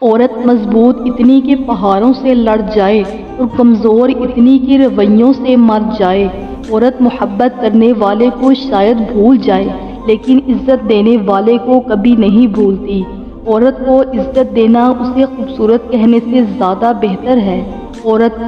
عورت مضبوط اتنی کہ پہاڑوں سے لڑ جائے اور کمزور اتنی کہ رویوں سے مر جائے۔ عورت محبت کرنے والے کو شاید بھول جائے لیکن عزت دینے والے کو کبھی نہیں بھولتی۔ عورت کو عزت دینا اسے خوبصورت کہنے سے زیادہ بہتر ہے۔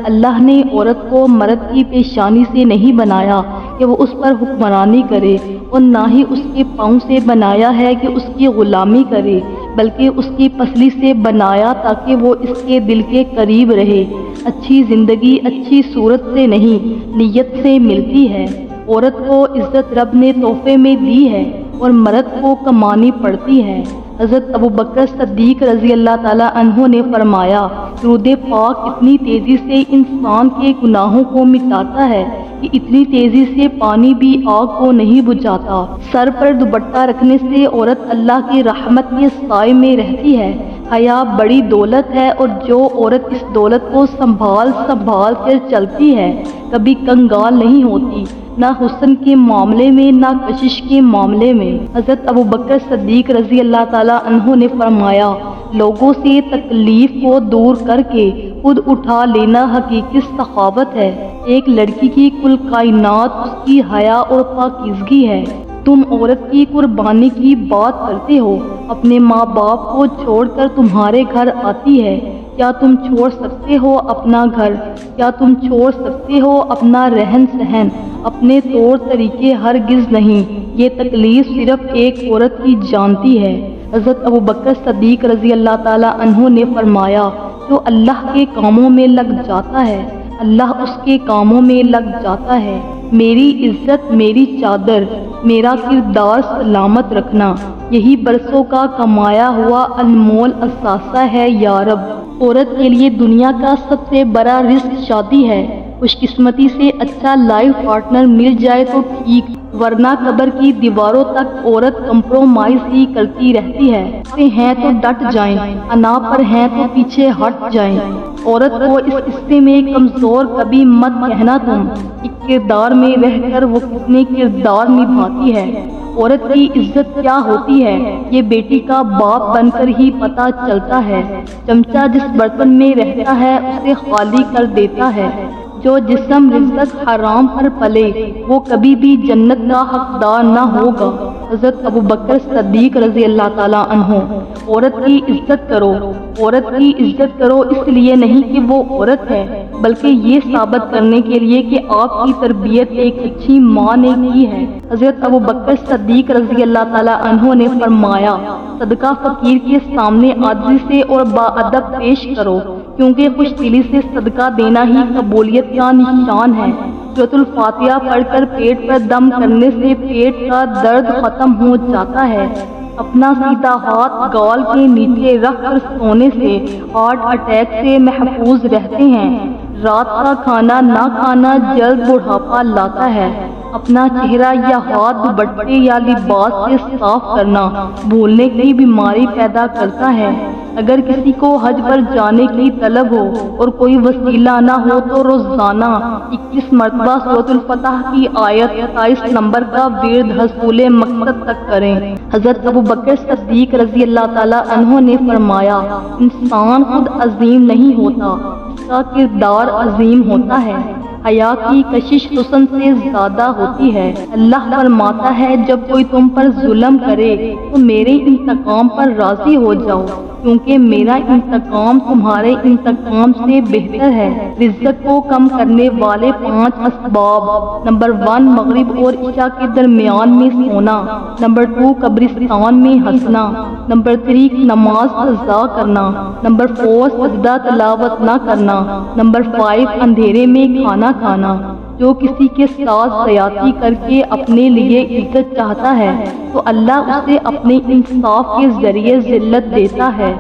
اللہ نے عورت کو مرد کی پیشانی سے نہیں بنایا کہ وہ اس پر حکمرانی کرے اور نہ ہی اس کے پاؤں سے بنایا ہے کہ اس کی غلامی کرے، بلکہ اس کی پسلی سے بنایا تاکہ وہ اس کے دل کے قریب رہے۔ اچھی زندگی اچھی صورت سے نہیں، نیت سے ملتی ہے۔ عورت کو عزت رب نے تحفے میں دی ہے اور مرد کو کمانی پڑتی ہے۔ حضرت ابوبکر صدیق رضی اللہ تعالیٰ عنہ نے فرمایا، درود پاک اتنی تیزی سے انسان کے گناہوں کو مٹاتا ہے کہ اتنی تیزی سے پانی بھی آگ کو نہیں بجھاتا۔ سر پر دوپٹہ رکھنے سے عورت اللہ کی رحمت کے سائے میں رہتی ہے۔ حیا بڑی دولت ہے اور جو عورت اس دولت کو سنبھال کر چلتی ہے کبھی کنگال نہیں ہوتی، نہ حسن کے معاملے میں نہ کشش کے معاملے میں۔ حضرت ابوبکر صدیق رضی اللہ تعالیٰ عنہ نے فرمایا، لوگوں سے تکلیف کو دور کر کے خود اٹھا لینا حقیقی سخاوت ہے۔ ایک لڑکی کی کل کائنات اس کی حیا اور پاکیزگی ہے۔ تم عورت کی قربانی کی بات کرتے ہو، اپنے ماں باپ کو چھوڑ کر تمہارے گھر آتی ہے۔ کیا تم چھوڑ سکتے ہو اپنا گھر؟ کیا تم چھوڑ سکتے ہو اپنا رہن سہن، اپنے طور طریقے؟ ہرگز نہیں۔ یہ تکلیف صرف ایک عورت ہی جانتی ہے۔ حضرت ابوبکر صدیق رضی اللہ تعالیٰ عنہ نے فرمایا، جو اللہ کے کاموں میں لگ جاتا ہے اللہ اس کے کاموں میں لگ جاتا ہے۔ میری عزت میری چادر، میرا کردار سلامت رکھنا، یہی برسوں کا کمایا ہوا انمول اثاثہ ہے یا رب۔ عورت کے لیے دنیا کا سب سے بڑا رزق شادی ہے۔ خوش قسمتی سے اچھا لائف پارٹنر مل جائے تو ٹھیک، ورنہ قبر کی دیواروں تک عورت کمپرومائز ہی کرتی رہتی ہے۔ سے ہیں تو ڈٹ جائیں، انا پر ہیں تو پیچھے ہٹ جائیں۔ عورت کو اس قصے میں کمزور کبھی مت کہنا تم، ایک کردار میں رہ کر وہ کتنے کردار نبھاتی ہے۔ عورت کی عزت کیا ہوتی ہے یہ بیٹی کا باپ بن کر ہی پتہ چلتا ہے۔ چمچہ جس برتن میں رہتا ہے اسے خالی کر دیتا ہے۔ جو جسم رزق حرام پر پلے وہ کبھی بھی جنت کا حقدار نہ ہوگا۔ حضرت ابوبکر صدیق رضی اللہ تعالیٰ عنہ۔ عورت کی عزت کرو، عورت کی عزت کرو اس لیے نہیں کہ وہ عورت ہے، بلکہ یہ ثابت کرنے کے لیے کہ آپ کی تربیت ایک اچھی ماں نے کی ہے۔ حضرت ابوبکر صدیق رضی اللہ تعالیٰ عنہ نے فرمایا، صدقہ فقیر کے سامنے عاجزی سے اور باادب پیش کرو، کیونکہ خوش دلی سے صدقہ دینا ہی قبولیت کا نشان ہے۔ سورۃ الفاتحہ پڑھ کر پیٹ پر دم کرنے سے پیٹ کا درد ختم ہو جاتا ہے۔ اپنا سیدھا ہاتھ گال کے نیچے رکھ کر سونے سے ہارٹ اٹیک سے محفوظ رہتے ہیں۔ رات کا کھانا نہ کھانا جلد بڑھاپا لاتا ہے۔ اپنا چہرہ یا ہاتھ دوپٹے یا لباس سے صاف کرنا بھولنے کی بیماری پیدا کرتا ہے۔ اگر کسی کو حج پر جانے کی طلب ہو اور کوئی وسیلہ نہ ہو تو روزانہ 21 مرتبہ سورۃ الفتح کی آیت 27 نمبر کا ورد حصول مقصد تک کریں۔ حضرت ابوبکر صدیق رضی اللہ تعالیٰ عنہ نے فرمایا، انسان خود عظیم نہیں ہوتا، اس کا کردار عظیم ہوتا ہے۔ حیا کی کشش حسن سے زیادہ ہوتی ہے۔ اللہ فرماتا ہے، جب کوئی تم پر ظلم کرے تو میرے انتقام پر راضی ہو جاؤ، کیونکہ میرا انتقام تمہارے انتقام سے بہتر ہے۔ رزق کو کم کرنے والے 5 اسباب: نمبر 1 مغرب اور عشاء کے درمیان میں سونا، نمبر 2 قبرستان میں ہنسنا، نمبر 3 نماز قضا کرنا، نمبر 4 سجدہ تلاوت نہ کرنا، نمبر 5 اندھیرے میں کھانا کھانا۔ جو کسی کے ساتھ زیادتی کر کے اپنے لیے عزت چاہتا ہے تو اللہ اسے اپنے انصاف کے ذریعے ذلت دیتا ہے۔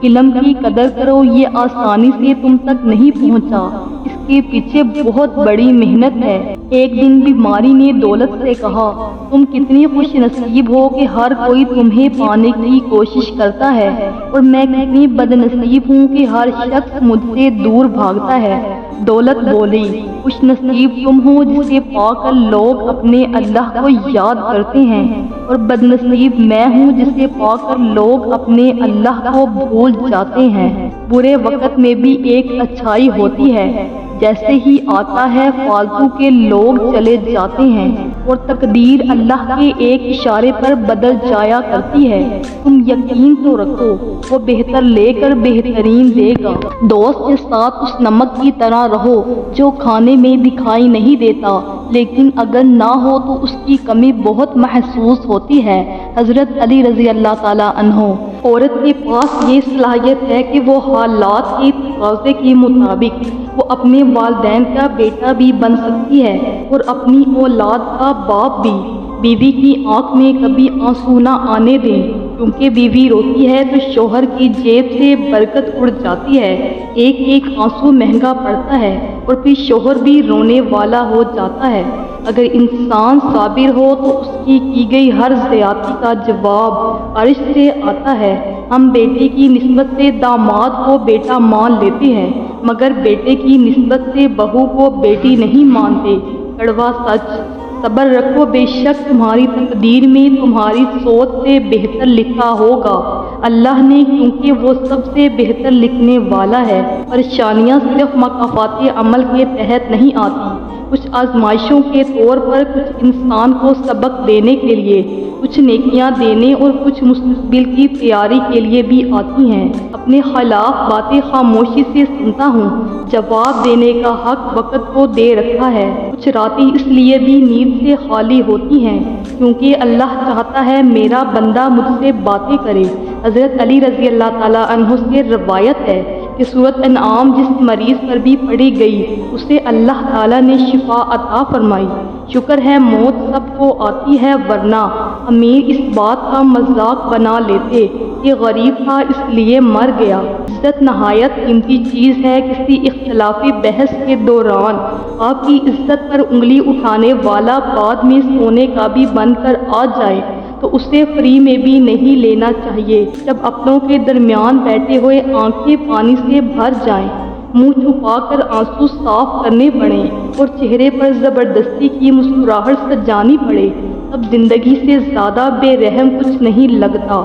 علم کی قدر کرو، یہ آسانی سے تم تک نہیں پہنچا، اس کے پیچھے بہت بڑی محنت ہے۔ ایک دن بیماری نے دولت سے کہا، تم کتنی خوش نصیب ہو کہ ہر کوئی تمہیں پانے کی کوشش کرتا ہے، اور میں کتنی بد نصیب ہوں کہ ہر شخص مجھ سے دور بھاگتا ہے۔ دولت بولی، خوش نصیب تم ہو جسے پا کر لوگ اپنے اللہ کو یاد کرتے ہیں، اور بد نصیب میں ہوں جسے پا کر لوگ اپنے اللہ کو بھول جاتے ہیں۔ برے وقت میں بھی ایک اچھائی ہوتی ہے، جیسے ہی آتا ہے فالتو کے لوگ چلے جاتے ہیں، اور تقدیر اللہ کے ایک اشارے پر بدل جایا کرتی ہے۔ تم یقین تو رکھو، وہ بہتر لے کر بہترین دے گا۔ دوست کے ساتھ اس نمک کی طرح رہو جو کھانے میں دکھائی نہیں دیتا، لیکن اگر نہ ہو تو اس کی کمی بہت محسوس ہوتی ہے۔ حضرت علی رضی اللہ تعالیٰ عنہ۔ عورت کے پاس یہ صلاحیت ہے کہ وہ حالات کے تقاضے کے مطابق وہ اپنے والدین کا بیٹا بھی بن سکتی ہے اور اپنی اولاد کا باپ بھی۔ بیوی کی آنکھ میں کبھی آنسو نہ آنے دیں، کیونکہ بیوی روتی ہے تو شوہر کی جیب سے برکت اڑ جاتی ہے۔ ایک ایک آنسو مہنگا پڑتا ہے اور پھر شوہر بھی رونے والا ہو جاتا ہے۔ اگر انسان صابر ہو تو اس کی گئی ہر زیادتی کا جواب عرش سے آتا ہے۔ ہم بیٹے کی نسبت سے داماد کو بیٹا مان لیتے ہیں، مگر بیٹے کی نسبت سے بہو کو بیٹی نہیں مانتے۔ کڑوا سچ۔ صبر رکھو، بے شک تمہاری تقدیر میں تمہاری سوچ سے بہتر لکھا ہوگا اللہ نے، کیونکہ وہ سب سے بہتر لکھنے والا ہے۔ پریشانیاں صرف مکافات عمل کے تحت نہیں آتی، کچھ آزمائشوں کے طور پر، کچھ انسان کو سبق دینے کے لیے، کچھ نیکیاں دینے اور کچھ مستقبل کی تیاری کے لیے بھی آتی ہیں۔ اپنے خلاف باتیں خاموشی سے سنتا ہوں، جواب دینے کا حق وقت کو دے رکھا ہے۔ کچھ راتیں اس لیے بھی نیند سے خالی ہوتی ہیں کیونکہ اللہ چاہتا ہے میرا بندہ مجھ سے باتیں کرے۔ حضرت علی رضی اللہ تعالیٰ عنہ سے روایت ہے کہ سورۃ انعام جس مریض پر بھی پڑھی گئی اسے اللہ تعالیٰ نے شفا عطا فرمائی۔ شکر ہے موت سب کو آتی ہے، ورنہ امیر اس بات کا مذاق بنا لیتے کہ غریب تھا اس لیے مر گیا۔ عزت نہایت قیمتی چیز ہے، کسی اختلافی بحث کے دوران آپ کی عزت پر انگلی اٹھانے والا بعد میں سونے کا بھی بن کر آ جائے تو اسے فری میں بھی نہیں لینا چاہیے۔ جب اپنوں کے درمیان بیٹھے ہوئے آنکھیں پانی سے بھر جائیں، منہ چھپا کر آنسو صاف کرنے پڑیں اور چہرے پر زبردستی کی مسکراہٹ سجانی پڑے، تب زندگی سے زیادہ بے رحم کچھ نہیں لگتا۔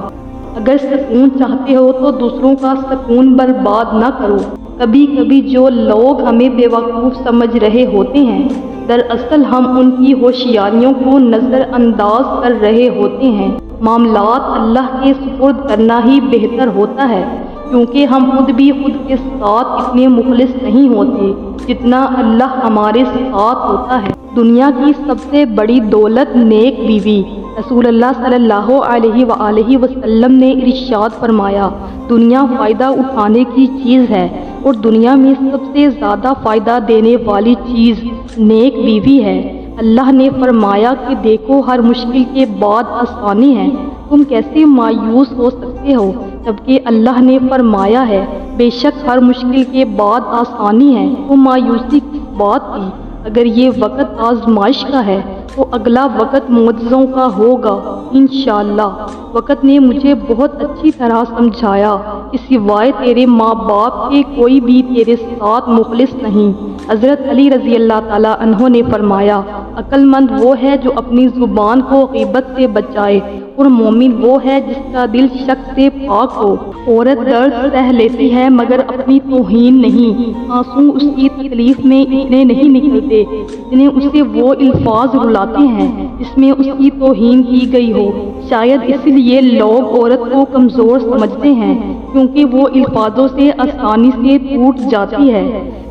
اگر سکون چاہتے ہو تو دوسروں کا سکون برباد نہ کرو۔ کبھی کبھی جو لوگ ہمیں بیوقوف سمجھ رہے ہوتے ہیں، دراصل ہم ان کی ہوشیاریوں کو نظر انداز کر رہے ہوتے ہیں۔ معاملات اللہ کے سپرد کرنا ہی بہتر ہوتا ہے، کیونکہ ہم خود بھی خود کے ساتھ اتنے مخلص نہیں ہوتے جتنا اللہ ہمارے ساتھ ہوتا ہے۔ دنیا کی سب سے بڑی دولت نیک بیوی۔ رسول اللہ صلی اللہ علیہ وآلہ وسلم نے ارشاد فرمایا، دنیا فائدہ اٹھانے کی چیز ہے اور دنیا میں سب سے زیادہ فائدہ دینے والی چیز نیک بیوی ہے۔ اللہ نے فرمایا کہ دیکھو ہر مشکل کے بعد آسانی ہے، تم کیسے مایوس ہو سکتے ہو، جبکہ اللہ نے فرمایا ہے بے شک ہر مشکل کے بعد آسانی ہے، تو مایوسی کس بات کی؟ اگر یہ وقت آزمائش کا ہے تو اگلا وقت معجزوں کا ہوگا انشاءاللہ۔ وقت نے مجھے بہت اچھی طرح سمجھایا کہ سوائے تیرے ماں باپ کے کوئی بھی تیرے ساتھ مخلص نہیں۔ حضرت علی رضی اللہ تعالیٰ عنہ نے فرمایا، عقل مند وہ ہے جو اپنی زبان کو غیبت سے بچائے، اور مومن وہ ہے جس کا دل شک سے پاک ہو۔ عورت درد سہ لیتی ہے مگر اپنی توہین نہیں۔ آنسو اس کی تکلیف میں اتنے نہیں نکلتے جتنے اسے وہ الفاظ رلاتے ہیں جس میں اس کی توہین کی گئی ہو۔ شاید اس لیے لوگ عورت کو کمزور سمجھتے ہیں کیونکہ وہ الفاظوں سے آسانی سے ٹوٹ جاتی ہے۔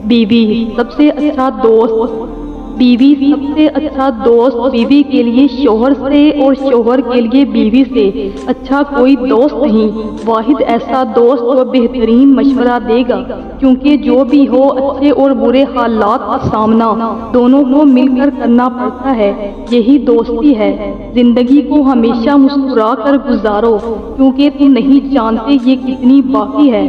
بیوی سب سے اچھا دوست۔ بیوی سب سے اچھا دوست بیوی کے لیے شوہر سے اور شوہر کے لیے بیوی سے اچھا کوئی دوست نہیں۔ واحد ایسا دوست جو بہترین مشورہ دے گا، کیونکہ جو بھی ہو اچھے اور برے حالات کا سامنا دونوں کو مل کر کرنا پڑتا ہے، یہی دوستی ہے۔ زندگی کو ہمیشہ مسکرا کر گزارو، کیونکہ تم نہیں جانتے یہ کتنی باقی ہے۔